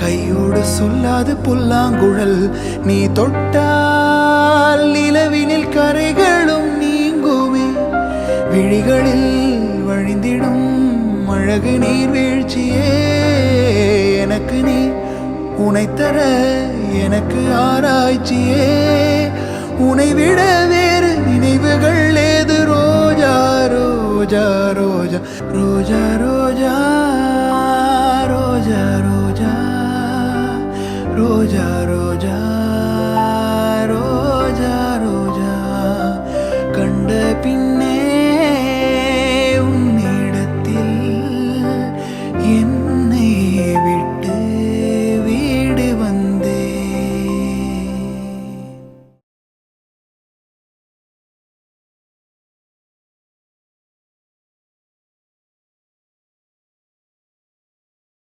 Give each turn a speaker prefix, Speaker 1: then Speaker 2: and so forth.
Speaker 1: கையோடு சொல்லாது புல்லாங்குழல் நீ தொட்டால் நிலவினில் கரைகளும் நீங்குமே விழிகளில் வழிந்திடும் அழகு நீர் வீழ்ச்சியே எனக்கு நீ உனைத்தர எனக்கு ஆராய்ச்சியே உனை விட வேறு நினைவுகள் ஏது ரோஜா ரோஜா ரோஜா ரோஜா ரோஜா